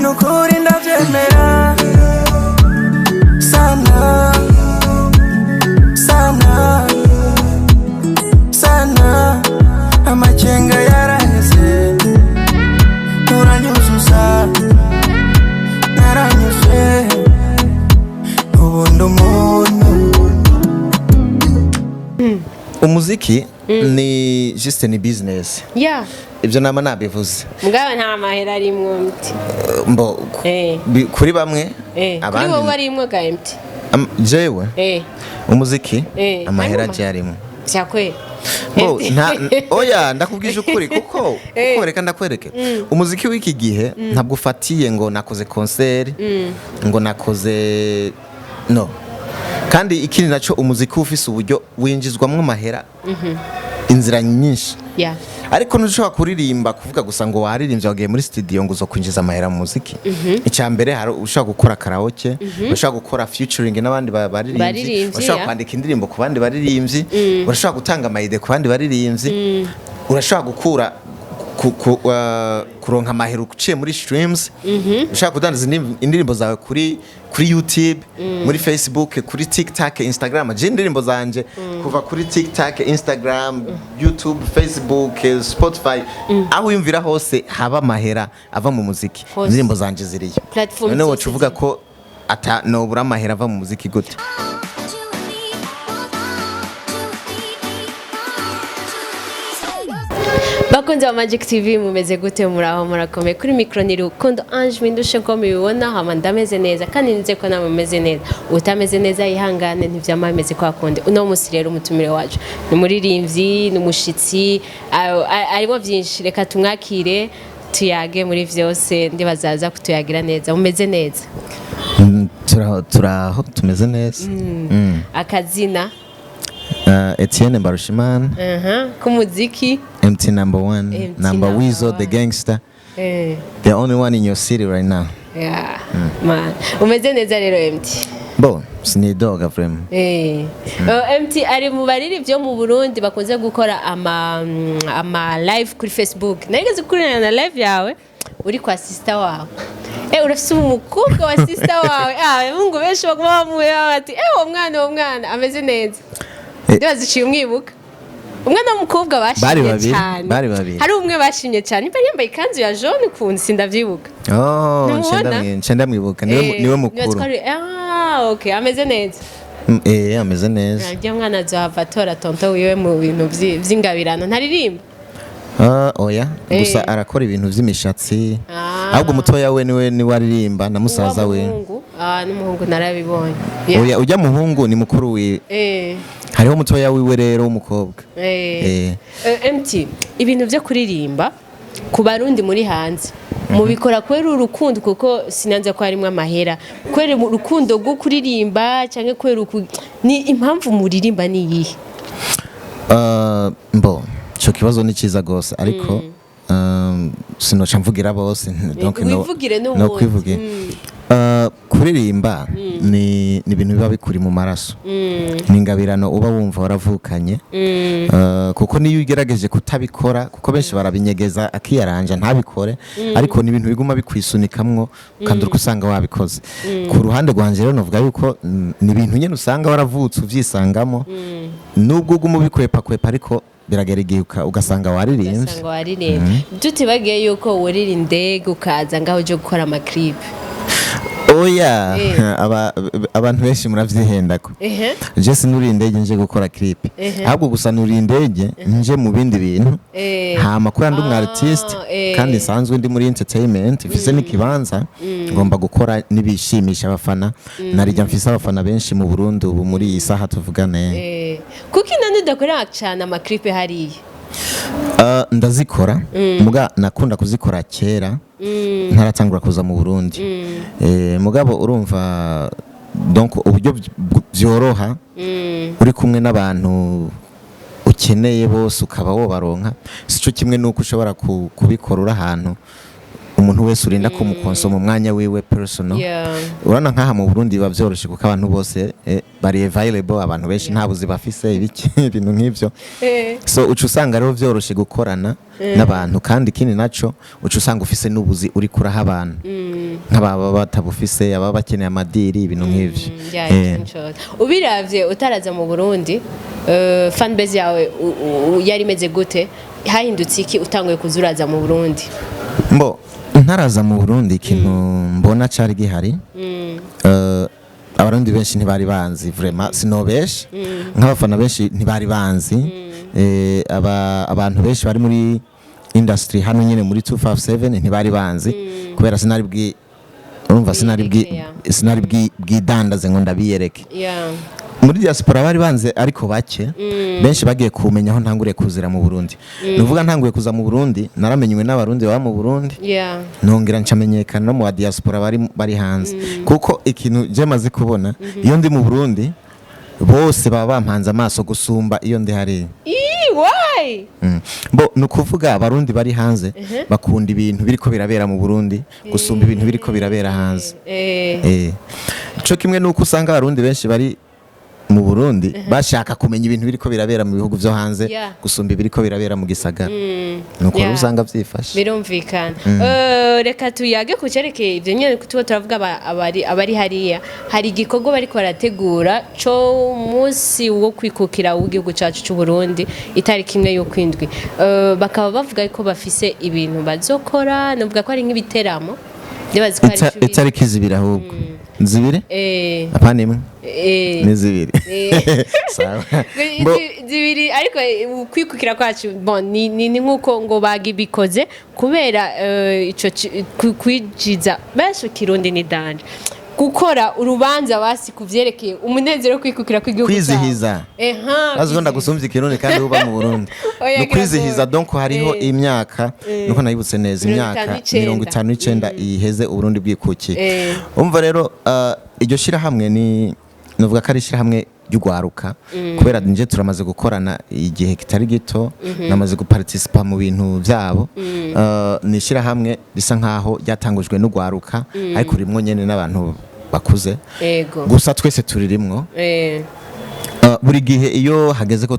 nukuri ndavyemera sana sana sana amacenga yaraheze uranyuzuza naranyuze ubundi umuntu umuziki ni juste ni business yeah ibyo nama nabivuze mugaba nta mahera arimwo mti mbo kuri bamwe abandi kuri wowe arimwo ga mti jewe umuziki amahera jarimo cyakwe oya ndakubwije ukuri kuko reka ndakwereke umuziki w'iki gihe ntabwo ufatiye ngo nakoze concert ngo nakoze no kandi ikindi naco umuziki ufise uburyo winjizwamwo amahera inzira nyinshi ariko ntushobora kuririmba kuvuga gusa ngo waririmbye wagiye muri studio ngo uzokwinjiza amahera mu muziki icya mbere hari ushaka gukora karaoke ushaka gukora featuring n'abandi baririmbyi ushaka kwandika indirimbo ku bandi baririmbyi urashaka gutanga amayide ku bandi baririmbyi urashaka gukura kuronka amahera uciye muri streams ushaka kudandaza indirimbo zawe kuri YouTube muri Facebook kuri TikTok Instagram je indirimbo zanje kuva kuri TikTok Instagram YouTube Facebook Spotify aho yumvira hose haba amahera ava mu muziki indirimbo zanje ziriyo none wocu uvuga ko ata nobura amahera ava mu muziki gute bakunze wa Magic TV mumeze gute muraho murakomeye kuri micro niri urukundo Ange Mindushe ko mubibona hama ndameze neza kandi nize ko namwe meze neza utameze neza yihangane ntivyamameze kwa konde uno musi rero umutumire wacu ni umuririmvyi ni umushitsi arimo byinshi reka tumwakire tuyage muri vyose ndibazaza kutuyagira neza umeze neza turaho tumeze neza akazina Etienne Barushimana kumuziki MT number 1 number Weasel the gangster the only one in your city right now man umeze neza rero MT bo sinidoga frame MT ari mu bariri byo mu Burundi bakunze gukora ama live kuri Facebook nageze kurana na live yawe uri kwa sister wawe urafise umukobwa wa sister wawe mungu benshi baguma bamuye bati uwo mwana ameze neza ndibaziciye umwibuka umwana w'umukobwa bashimye cyane bari babiri hari umwe bashimye cyane imbere yambaye ikanzu ya jaune kunzi sindavyibuka ncenda mwibuka niwe mukuru okay ameze neza ameze neza rya mwana azava tora tonto wiwe mu bintu vy'ingabirano ntaririmba oya gusa arakora ibintu vy'imishatsi ahubwo mutoya we ni waririmba na musaza we n'umuhungu narabibonye oya ujya muhungu ni mukuru we hariho mutoya wiwe rero w'umukobwa MT ibintu byo kuririmba ku barundi muri hanze mubikora kwera urukundo kuko sinanze ko harimo amahera kwera urukundo rwo kuririmba cyangwa kwera ni impamvu muririmba ni yihe mbo cyo kibazo ni cyiza gose ariko sinoca mvugira bose donc no kwivugira kuririmba ni ibintu biba bikuri mu maraso ni ingabirano uba wumva waravukanye kuko niyo ugerageje kutabikora kuko benshi barabinyegeza akiyaranja ntabikore ariko ni ibintu biguma bikwisunikamwo kandi usanga wabikoze ku ruhande rwanje rero novuga yuko ni ibintu nyene usanga waravutse uvyisangamo nubwo uguma ubikwepa ariko biragera igihe ugasanga waririmbye tutibagiye yuko wurira indege ukaza ngaho uje gukora amaclip oya abantu benshi muravyihendako je sinuri indege nje gukora clip ahubwo gusa nuri indege nje mu bindi bintu hama ko ndi umu artist kandi sanzwe ndi muri entertainment mfise n'ikibanza ngomba gukora nibishimisha abafana narijya mfise abafana benshi mu Burundi ubu muri iyi saha tuvugane kuko none udakora cyane amaclip hariye ndazikora muga nakunda kuzikora kera ntaratangura kuza mu Burundi mugabo urumva donc uburyo byoroha uri kumwe n'abantu ukeneye bose ukaba wobaronka sico kimwe nuko ushobora kubikora uri ahantu umuntu wese urinda ko mukonsoma umwanya wiwe personal urana nkaha mu Burundi biba byoroshe kuko abantu bose bari available abantu benshi ntabuzi bafise ibiki ibintu nk'ivyo so ucu usanga rero byoroshe gukorana n'abantu kandi kindi naco ucu usanga ufise n'ubuzi uri kuraha abantu nk'ababa batabufise ababa bakeneye amadiri ibintu nk'ivyo ubiravye utaraza mu Burundi fan base yawe yari imeze gute hahindutse iki utanguye kuzuraza mu Burundi mbo ntaraza mu Burundi ikintu mbona cari gihari abarundi benshi ntibari banzi vraiment sinobesha nk'abafana benshi ntibari banzi abantu benshi bari muri industry hano nyene muri 257 ntibari banzi kubera sinari bwidandaze ngo ndabiyereke muri diaspora bari banze ariko bake benshi bagiye kumenya aho ntanguriye kuzira mu Burundi nuvuga ntanguye kuza mu Burundi naramenywe n'abarundi baba mu Burundi nongera ncamenyekana no mu diaspora bari hanze kuko ikintu je maze kubona iyo ndi mu Burundi bose baba bampanze amaso gusumba iyo ndi hari why bo nukuvuga abarundi bari hanze bakunda ibintu biriko birabera mu Burundi gusumba ibintu biriko birabera hanze ico kimwe nuko usanga abarundi benshi bari mu Burundi bashaka kumenya ibintu biriko birabera mu bihugu byo hanze gusumba ibiriko birabera mu gisagara nuko usanga byifashe birumvikana reka tuyage kucerekeye ibyo nyene kutuba turavuga abari hariya hari igikorwa bariko barategura cyo munsi wo kwikukira w'igihugu cacu cy'u Burundi itariki imwe yo kwindwi bakaba bavuga ko bafise ibintu bazokora navuga ko ari nk'ibiteramo ndibaza ko ari itariki zibiri ahubwo zibiri apana imwe ni zibiri zibiri ariko kwikukira kwacu ni nkuko ngo bagibikoze kubera ico kwijiza benshi Kirundi ni danje gukora urubanza basi kuvyerekeye umunezero kwikukira kw'igihugu kwizihiza aziko ndagusumvye Kirundi kandi uba mu Burundi no kwizihiza donc hariho imyaka nuko nayibutse neza imyaka 59 iheze Uburundi bwikukiye umva rero iryo shira hamwe ni novuga ko ari shira hamwe y'ugwaruka kubera nje turamaze gukorana igihe kitari gito namaze guparticipa mu bintu byabo ni shira hamwe bisa nkaho ryatangujwe n'ugwaruka ariko rimwe nyene n'abantu bakuze gusa twese turirimwo buri gihe iyo hageze ko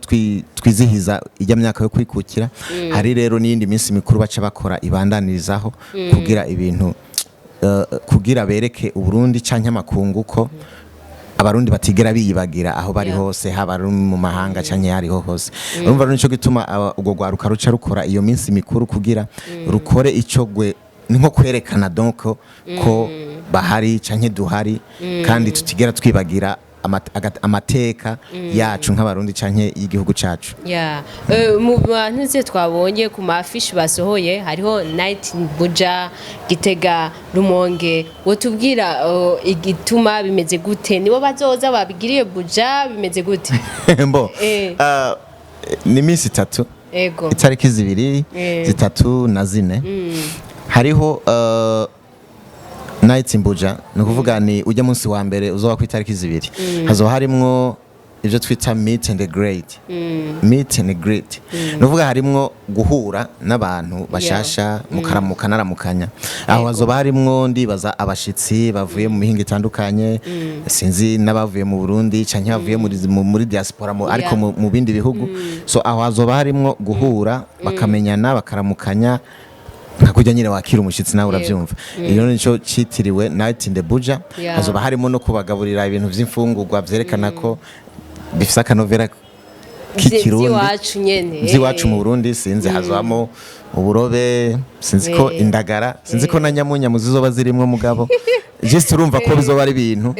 twizihiza ijya myaka yo kwikukira hari rero n'iyindi minsi mikuru baca bakora ibandanirizaho kugira ibintu kugira bereke Uburundi canke amakungu ko abarundi batigera biyibagira aho bari hose haba mu mahanga canke hariho hose urumva nico gituma ubwo gwaruka ruca rukora iyo minsi mikuru kugira rukore ico gwe nko kwerekana donc ko bahari canke duhari kandi tutigera twibagira amateka yacu nk'abarundi canke y'igihugu cacu mu bantu ze twabonye ku mafishi basohoye hariho night buja Gitega Rumonge wotubwira igituma bimeze gute nibo bazoza babigiriye buja bimeze gute mbo ni minsi 3 itariki zibiri zitatu na zine hariho night imbuja nukuvuga ni ujya munsi wa mbere uzoba ku itariki zibiri hazo harimwo ivyo twita meet and greet nukuvuga harimwo guhura n'abantu bashasha mukaramuka naramukanya aho hazoba harimwo ndibaza abashitsi bavuye mu mihinga itandukanye sinzi n'abavuye mu Burundi canke bavuye muri diaspora ariko mu bindi bihugu so aho hazoba harimwo guhura bakamenyana bakaramukanya nkakujya nyine wakira umushitsi nawe uravyumva iyo nico citiriwe night in the buja hazoba harimo no kubagaburira ibintu vy'imfungurwa vyerekana ko bifise akanovera k'ikirundi ziwacu mu Burundi sinzi hazamo uburobe sinzi ko indagara sinzi ko na nyamunya muzizoba zirimwe mugabo just urumva ko bizoba ari ibintu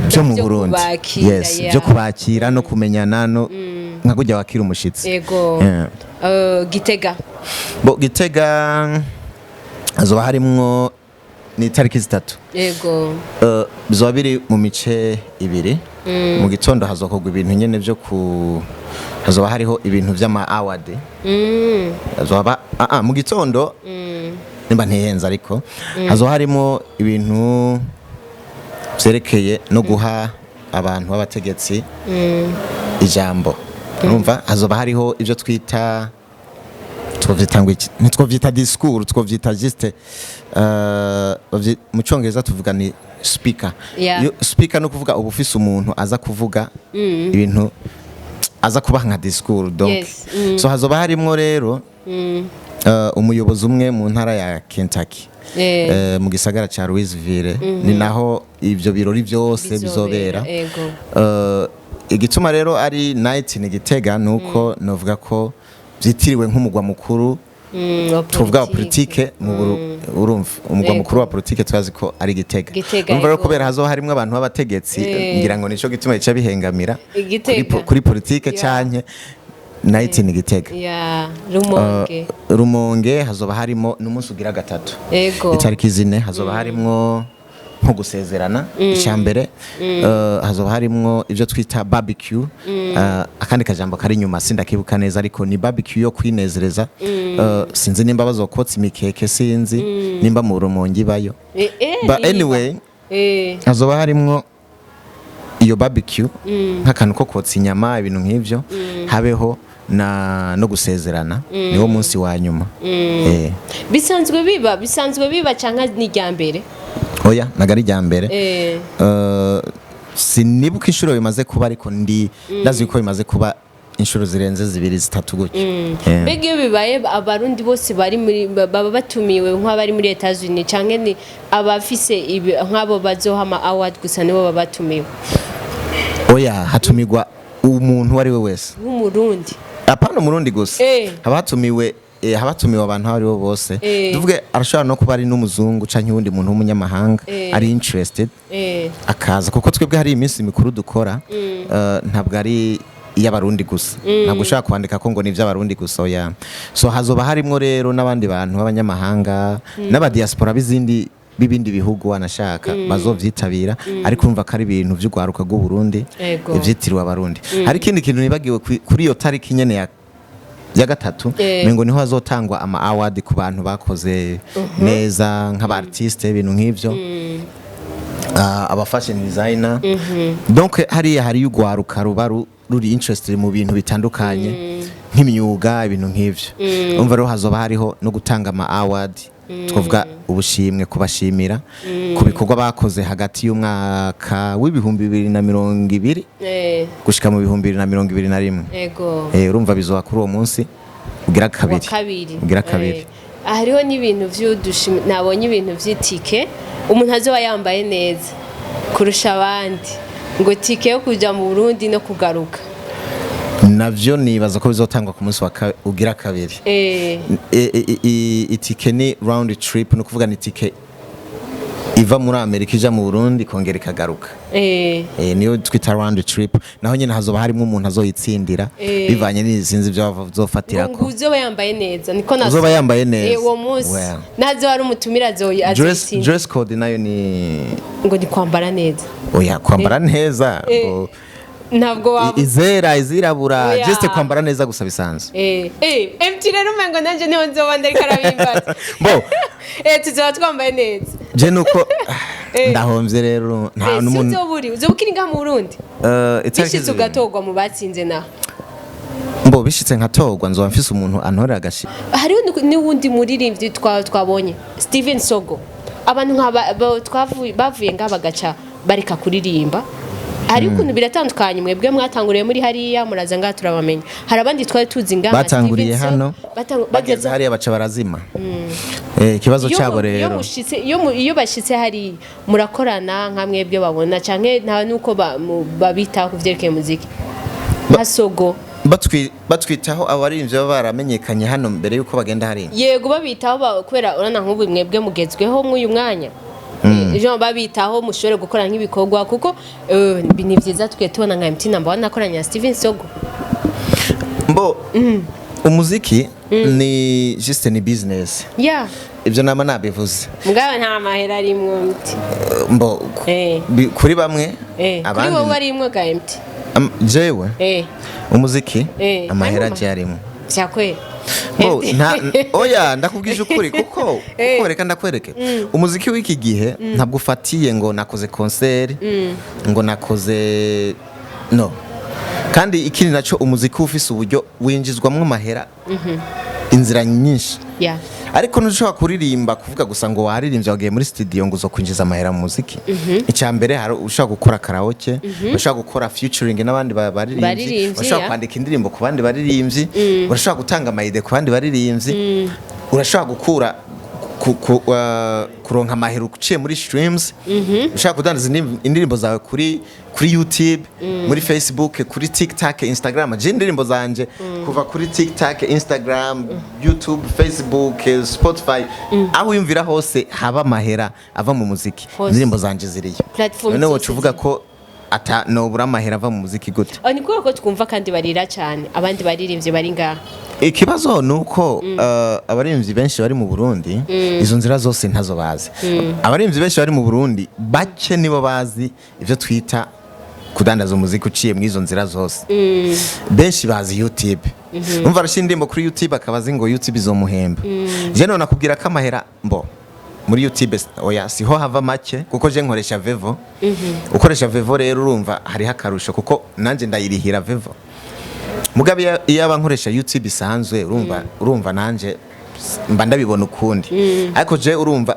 byo mu Burundi byo kubakira no kumenyana no nkakujya wakira umushitsi Gitega Gitega hazoba harimwo ni tariki 3 bizoba biri mu mice ibiri mu gitondo hazokorwa ibintu nyene byo hazoba hariho ibintu vy'ama award hazoba mu gitondo nimba ntihenza ariko hazoba harimo ibintu vyerekeye no guha abantu b'abategetsi ijambo urumva hazoba hariho ivyo twita twovyita discours twovyita juste mu Congereza tuvuga ni speaker speaker no kuvuga ubufise umuntu aza kuvuga ibintu aza kubaha nka discours donc so hazoba harimwo rero umuyobozi umwe mu ntara ya Kentucky mu gisagara ca Louisville ni naho ivyo birori byose bizobera. Igituma rero ari night ni Gitega nuko novuga ko vyitiriwe nk'umugwa mukuru tuvuga wa politike urumva umugwa mukuru wa politike twazi ko ari Gitega. Umva rero kubera hazo harimo abantu b'abategetsi ngira ngo nico gituma ica bihengamira kuri politike canke night ni Gitega. Rumonge hazoba harimo n'umunsi ugira gatatu. Itariki zine hazoba harimo nko gusezerana icyambere hazoba harimo ivyo twita barbecue akandi kajambo kari nyuma sindakibuka neza ariko ni barbecue yo kwinezereza sinzi nimba bazokotsa imikeke sinzi nimba mu Rumonge bayo but anyway hazoba harimo iyo barbecue nk'akantu ko kotsa inyama ibintu nk'ivyo habeho no gusezerana niwo munsi wa nyuma. bisanzwe biba canka ni ryambere. Oya nagari ryambere sinibuka inshuro bimaze kuba ariko ndazi ko bimaze kuba inshuro zirenze 2-3 gutyo. Mbega iyo bibaye abarundi bose bari muri baba batumiwe nk'abari muri Etats-Unis canke ni abafise nk'abo bazohama award gusa nibo baba batumiwe. Oya hatumirwa umuntu wari we wese nk'umurundi apana umurundi gusa abatumiwe abantu ari bo bose tuvuge arashobora no kuba ari n'umuzungu canke uwundi muntu w'umunyamahanga ari interested akaza kuko twebwe hari iminsi mikuru dukora ntabwo ari y'abarundi gusa ntabwo ushaka kwandika ko ngo ni ivy'abarundi gusa oya so hazoba harimo rero n'abandi bantu b'abanyamahanga n'abadiaspora bibindi bihugu wanashaka bazovyitabira ariko umva ko ari ibintu vy'ugwaruka rw'u Burundi ivyitiriwe abarundi. Hari ikindi kintu nibagiwe kuri iyo tariki nyene ya gatatu mengo niho hazotangwa ama award ku bantu bakoze neza nk'aba artiste ibintu nk'ivyo aba fashion designer donc hari ugwaruka ruri interested mu bintu bitandukanye nk'imyuga ibintu nk'ivyo umva rero hazoba hariho no gutanga ama award twavuga ubushimwe kubashimira ku bikorwa bakoze hagati y'umwaka w'ibihumbi 2020 gushika mu 2021 urumva bizoba kuri uwo munsi ugira kabiri hariho n'ibintu vy'udushimwe nabonye ibintu vy'itike umuntu azoba yambaye neza kurusha abandi ngo tike yo kuja mu Burundi no kugaruka navyo nibaza ko bizotangwa ku munsi ugira kabiri. Itike ni round trip no kuvuga ni tike iva muri Amerika ija mu Burundi kongera ikagaruka. Niyo twita round trip naho nyene hazoba harimo umuntu azoyitsindira bivanye n'izinzi byo bazofatira ko uzoba yambaye neza niko nazo uzoba yambaye neza uwo munsi nazo ari umutumira azitsinda dress code nayo ni ngo ni kwambara neza. Oya kwambara neza ntabwo izirabura just kwambara neza gusa bisanzwe. MT rero umengo nanje niho nzoba ndari karabimbaza tuzoba twambaye neza je nuko ndahomvye rero nta n'umuntu uzobukira inga mu Burundi ishitse ugatogwa mu batsinze naho bishitse nkatogwa nzoba mfise umuntu antorera agashi. Hariho n'uwundi muririmbyi twabonye Steven Sogo abantu bavuye ngabagaca bareka kuririmba hari ukuntu biratandukanye mwebwe mwatanguriye muri hariya muraza ngaha turabamenya hari abandi twari tuzi ngaha batanguriye hano bageze hariya baca barazima ikibazo cyabo rero iyo bashitse hari murakorana nka mwebwe babona canke nta nuko babitaho kuvyerekeye muziki nka Sogo batwitaho abarinvye baba baramenyekanye hano mbere yuko bagenda hariya yego babitaho kubera urana nk'ubu mwebwe mugezweho mw'uyu mwanya Jean babitaho mushobore gukora nk'ibikorwa kuko ni vyiza twe tubona nka MT number 1 nakoranya Steven Sogo umuziki ni just ni business ivyo nama nabivuze mugaba nta mahera arimwo MT kuri bamwe abandi kuri wowe arimwo ga MT jewe umuziki amahera arimwo cyakwe oya ndakubwije ukuri kuko reka ndakwereke umuziki w'iki gihe ntabwo ufatiye ngo nakoze concert ngo nakoze no kandi ikindi naco umuziki ufise uburyo winjizwamwo amahera inzira nyinshi ariko ntushobora kuririmba kuvuga gusa ngo waririmbye wagiye muri studio ngo uzokwinjiza amahera mu muziki. Icyambere hari ushaka gukora karaoke ushaka gukora featuring n'abandi baririmbyi ushaka kwandika indirimbo ku bandi baririmbyi urashaka gutanga amayide ku bandi baririmbyi urashaka kuronka amahera uciye muri streams ushaka kudandaza indirimbo zawe kuri YouTube muri Facebook kuri TikTok Instagram je indirimbo zanje kuva kuri TikTok Instagram YouTube Facebook Spotify aho yumvira hose haba amahera ava mu muziki indirimbo zanje ziriyo none wo cuvuga ko ata nobura amahera ava mu muziki gute ni ko twumva kandi barira cyane abandi baririmbye bari ngaha ikibazo nuko abaririmbyi benshi bari mu Burundi izo nzira zose ntazo bazi abaririmbyi benshi bari mu Burundi bake nibo bazi ivyo twita kudandaza umuziki uciye mu izo nzira zose benshi bazi YouTube umva arashindimbo kuri YouTube akabazi ngo YouTube izomuhemba je none nakubwira ko amahera mbo muri YouTube oya siho hava make kuko je nkoresha Vevo ukoresha Vevo rero urumva hari hakarusho kuko nanje ndayirihira Vevo mugabe iyo abankoresha YouTube isanzwe urumva nanje mba ndabibona ukundi ariko je urumva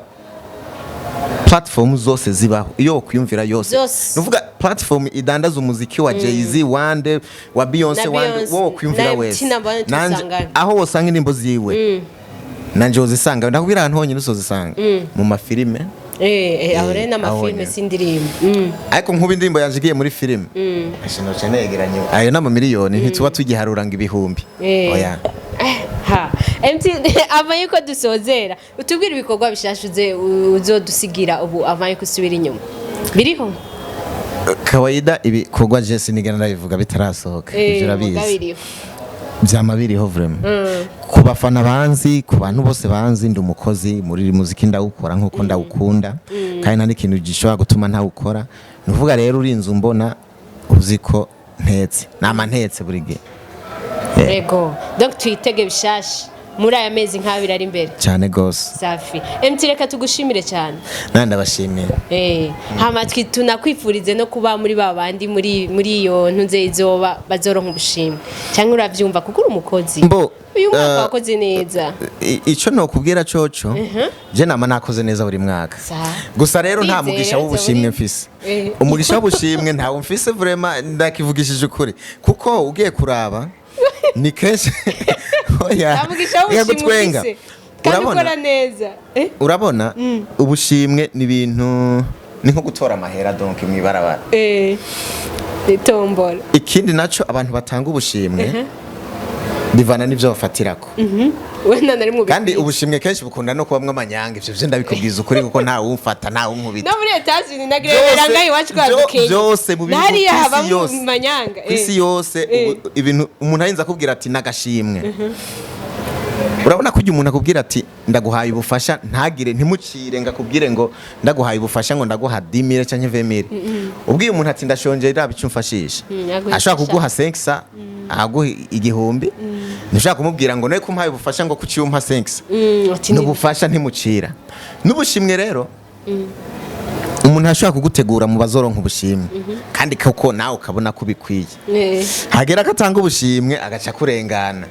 platform zose zibaho iyo kwiyumvira yose nuvuga platform idandaza umuziki wa Jay-Z wande wa Beyonce wande wo kwiyumvira wese nanje aho wosanga indimbo ziwe nanje uzisanga ndakubwira ahantu honyine usozisanga mu mafilime aho rero n'amafilime sindirimbo ariko nkuba indirimbo yanje igiye muri filime ashino cyane yegeranye ayo n'amamiliyoni ntituba tugiharura ngo ibihumbi oya avaye ko dusozera utubwira ibikorwa bishashuze uzodusigira ubu avaye kusubira inyuma biriho kawaida ibikorwa je sinigana ndabivuga bitarasohoka urabizi byama biriho vraiment ku bafana banzi ku bantu bose banzi ndi umukozi muri muziki ndawukora nkuko ndawukunda kandi nta n'ikintu gishobora gutuma ntawukora nuvuga rero urinze umbona uziko ntetse nama ntetse buri gihe yego donc twitege bishasha muri aya mezi nk'abiri ari imbere cyane gose safi reka tugushimire cyane nandi abashimira hama tunakwifurize no kuba muri babandi muri iyo ntunze izoba bazoronka ubushimwe cyangwa uravyumva kuko uri umukozi uyu mwaka wakoze neza ico no kubwira coco je nama nakoze neza buri mwaka gusa rero nta mugisha w'ubushimwe mfise umugisha w'ubushimwe ntawo mfise vraiment ndakivugishije ukuri kuko ugiye kuraba ni kenshi oya yagutwenga urabona neza urabona ubushimwe ni ibintu ni nko gutora amahera donc mwibarabara itombora ikindi naco abantu batanga ubushimwe bivana n'ivyo bafatirako kandi ubushimwe kenshi bukunda no kubamwe amanyanga ivyo vyo ndabikubwiza ukuri kuko nta wumfata nta wunkubita no muri etazini nagerera ngayi wacu kwagukeye byose mu bintu nari haba mu manyanga isi yose ibintu umuntu ayinza kubwira ati nagashimwe urabona ko umuntu akubwira ati ndaguhaye ubufasha ntagire ntimucire ngakubwire ngo ndaguhaye ubufasha ngo ndaguha 10,000 canke 20,000 ubwiye umuntu ati ndashonje ira bicumfashisha ashaka kuguha 500 aguha 1,000 ntushaka kumubwira ngo nawe kumpaye ubufasha ngo kuciyumpa 500 n'ubufasha ntimucira n'ubushimwe rero umuntu ashaka kugutegura mu bazoronka ubushimwe kandi koko nawe ukabona ko bikwiye hagera katanga ubushimwe agaca kurengana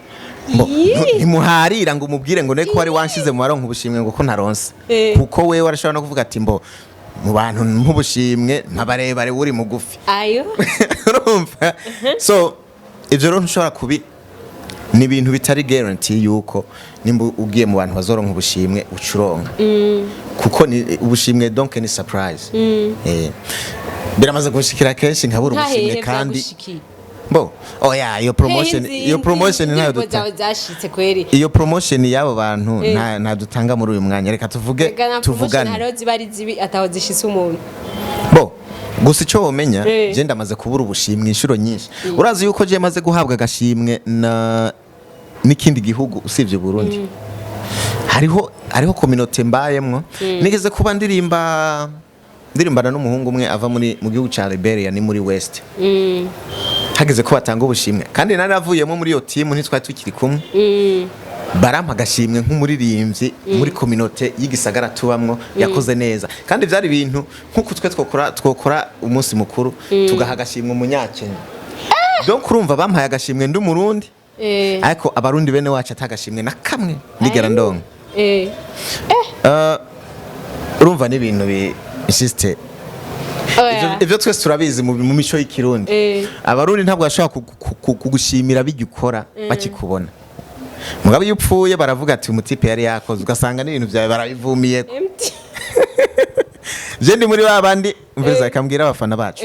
ntimuharira ngo umubwire ngo niko wari wanshize mu baronka ubushimwe ngo ko ntaronse kuko wewe warashobora no kuvuga ati mbo mu bantu nk'ubushimwe ntabarebare uri mugufi ayo urumva so ivyo rero ntushobora kubi ni ibintu bitari guarantee yuko nimba ugiye mu bantu bazoronka ubushimwe ucuronka kuko ni ubushimwe donc ni surprise biramaze gushikira kenshi nkabura ubushimwe kandi bo oya iyo promotion nayo dutashitse kweri iyo promotion yabo bantu nta dutanga muri uyu mwanya reka tuvugane haro zibari zibi ataho zishise umuntu bo gusa icyo womenya je ndamaze kubura ubushimwe inshuro nyinshi urazi yuko je maze guhabwa agashimwe na n'ikindi gihugu usivye Burundi hariho community mbayemwo nigeze kuba ndirimbana n'umuhungu umwe ava mu gihugu ca Liberia ni muri West hageze ko batanga ubushimwe kandi naravuyemo muri iyo team ntitwari tukiri kumwe barampa agashimwe nk'umuririmbyi muri community y'igisagara tubamwo yakoze neza kandi byari ibintu nkuko twe twokora umunsi mukuru tugaha agashimwe umunyakenya donc urumva bampaye agashimwe ndi umurundi ariko abarundi bene wacu atagashimwe na kamwe ndigera ndonga urumva ni ibintu bisiste ivyo twese turabizi mu mico y'ikirundi abarundi ntabwo bashobora kugushimira bigikora bakikubona mugabo iyo upfuye baravuga ati umutipe yari yakoze ugasanga n'ibintu byawe barabivumiye je ndi muri babandi umviriza akambwira abafana bacu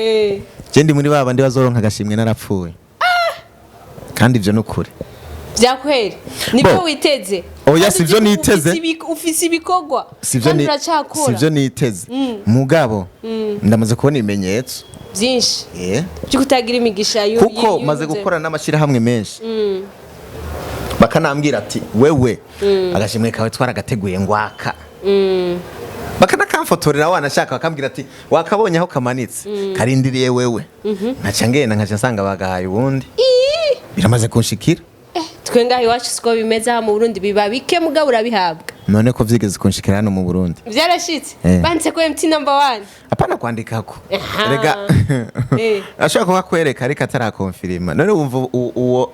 je ndi muri babandi bazoronka agashimwe narapfuye kandi ivyo nukuri byakweri niko witeze oya sivyo niteze ufise ibikogwa sivyo niteze mugabo ndamaze kubona ibimenyetso byinshi byo kutagira imigisha kuko maze gukora n'amashirahamwe menshi bakanambwira ati wewe agashimwe kawe twaragateguye ngwaka bakanakamfotorera wanashaka bakambwira ati wakabonye aho kamanitse karindiriye wewe nkaca ngenda nkaca nsanga bagahaye ubundi biramaze kunshikira twe ngaho iwacu siko bimeze aha mu Burundi biba bike mugabo urabihabwa none ko vyigeze kunshikira hano mu Burundi byarashitse banditse ko MT number 1 apana kwandikako rega ashaka kukwereka ariko atarakonfirima none wumva uwo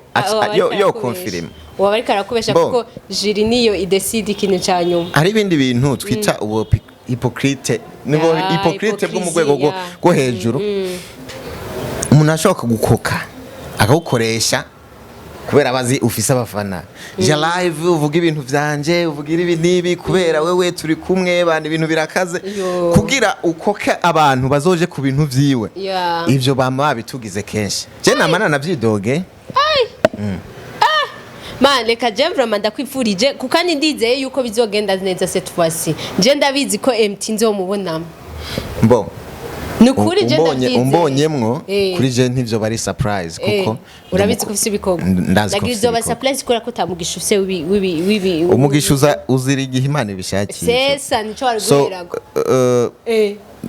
yo konfirima uwo bari karakubesha kuko jiri niyo idecide ikintu cyanyuma hari ibindi bintu twita uwo hypocrite nibo hypocrite bwo mu rwego rwo hejuru umuntu ashaka gukoka akagukoresha kubera abazi ufise abafana je live uvuga ibintu vyanje uvugira ibi nibi kubera wewe turi kumwe bandi ibintu birakaze kugira ukoke abantu bazoje ku bintu vyiwe ivyo bama babitugize kenshi je namana navyidoge man reka je vraiment ndakwifurije kukani ndizeye yuko bizogenda neza cette fois-ci je ndabizi ko MT nzomubonamo mbo nukuri je ndavyize umbonyemwo kuri je ntivyo bari surprise kuko urabizi ko ufise ibikogwa ndagizo ba surprise kora ko tamugisha ufise wibi umugisha uzira igihe Imana ibishakiye sesa nico warugerago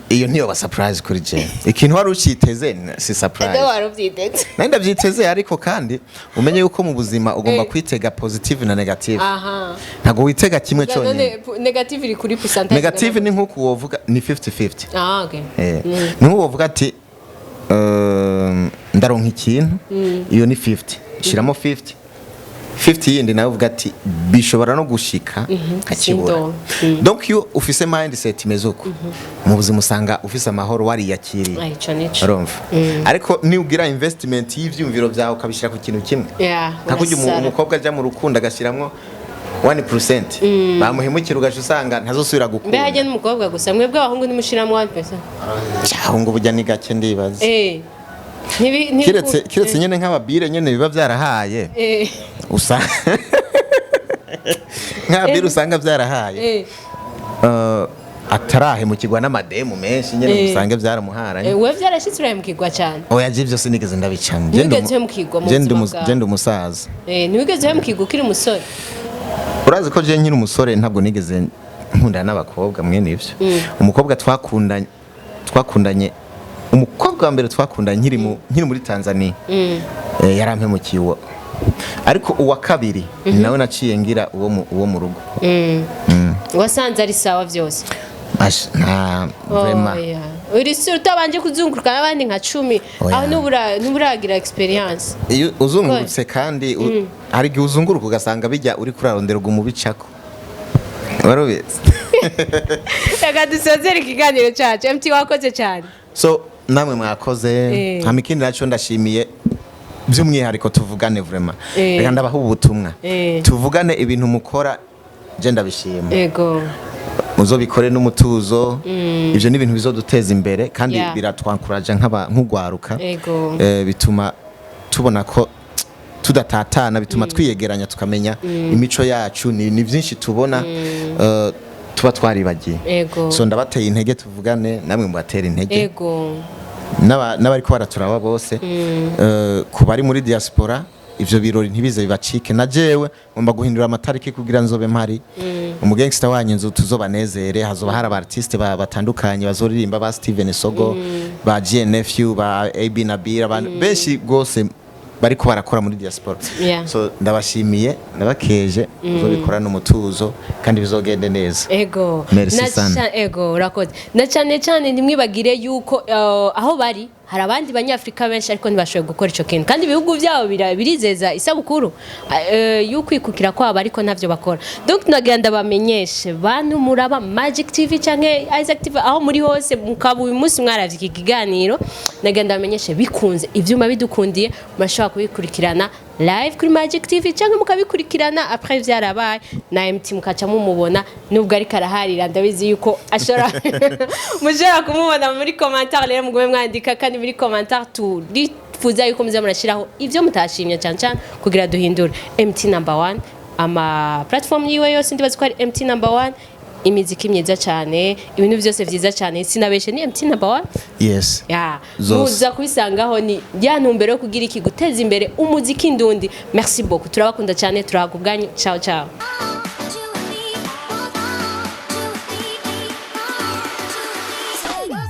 iyo ntiyo ba surprise kuri je ikintu wari uciteze si surprise ndo waruvyiteze nandi ndavyiteze ariko kandi umenye yuko mu buzima ugomba kwitega positive na negative ntago witega kimwe cyonyine negative iri kuri percentage negative ni nkuko wovuga ni 50-50 okay ni nkuko wovuga ati ndaronka ikintu iyo ni 50 shiramo 50 yindi nawe uvuga ati bishobora no gushika akibura donc iyo ufise mindset imeze uko mu buzima usanga ufise amahoro wariyakiriye urumva ariko ni ugira investment y'ivyumviro byawe ukabishira ku kintu kimwe ntakujya umukobwa aja mu rukundo agashiramwo 1% bamuhemukira ugaje usanga ntazosubira gukunda mbe n'umukobwa gusa mwebwe abahungu nimushiramo 1% cyahungu burya ni gake ndibaza kiretse nyene nk'ababire nyene biba byarahaye usa nk'ababire usanga byarahaye atarahemukirwa n'amademu menshi nyene usanga byaramuharanye we byarashitse urahemukirwa cyane oya je byose nigeze ndabicana genda umusaza ntiwigeze uhemukirwa ukiri umusore urazi ko je nkiri umusore ntabwo nigeze nkundana n'abakobwa mwene ivyo umukobwa twakundanye umukobwa wa mbere twakundanye nkiri muri Tanzania yarampemukiye uwo ariko uwa kabiri nawe naciye ngira uwo mu rugo wasanze ari sawa byose nta vraiment uri sure utabanje kuzunguruka n'abandi nka 10 aho ntuburagira experience iyo uzungurutse kandi hari gihe uzunguruka ugasanga bijya uri kurarondera umubicako warobetse reka dusozere ikiganiro cyacu MT wakoze cyane so namwe mwakoze nta mikindi naco ndashimiye by'umwihariko tuvugane vraiment reka ndabaho ubutumwa tuvugane ibintu mukora je ndabishima yego muzobikore n'umutuzo ivyo ni ibintu bizoduteza imbere kandi biratwankuraje nk'ugwaruka bituma tubona ko tudatatana bituma twiyegeranya tukamenya imico yacu ni byinshi tubona tuba twaribagiye so ndabateye intege tuvugane namwe mubatera intege n'abariko baraturaba bose ku bari muri diaspora ivyo birori ntibize bibacike na jewe ngomba guhindura amatariki kugira nzobe mpari umugangster wanyu nzo tuzobanezere hazoba hari abartiste batandukanye bazoririmba ba Steven Sogo ba GNFU ba AB Nabira abantu benshi gose bariko barakora muri diaspora so ndabashimiye nabakeje uzobikora n'umutuzo kandi bizogende neza urakoze na cyane ntimwibagire yuko aho bari hari abandi banyafrika benshi ariko ntibashoboye gukora ico kintu kandi ibihugu byabo birizeza isabukuru y'ukwikukira kwabo ariko ntavyo bakora donc nagenda bamenyeshe bantu muraba Magic TV canke Isaac TV aho muri hose mukaba uyu munsi mwaravye iki kiganiro nagenda bamenyeshe bikunze ivyuma bidukundiye mashaka kubikurikirana live kuri Magic TV canke mukabikurikirana après vyarabaye na MT mukaca mumubona nubwo ari karaharira ndabizi yuko ashora mushobora kumubona muri commentaire rero mugume mwandika kandi muri commentaire turifuza yuko muze murashiraho ivyo mutashimye cyane kugira duhindure MT number 1 ama platform yiwe yose ndibaza ko ari MT number 1 imiziki myiza cyane ibintu byose vyiza cyane sinabeshe ni MT number 1 yes ya muza kubisangaho ni ya ntumbero yo kugira iki guteza imbere umuziki ndundi merci beaucoup turabakunda cyane turahagubwanyu ciao ciao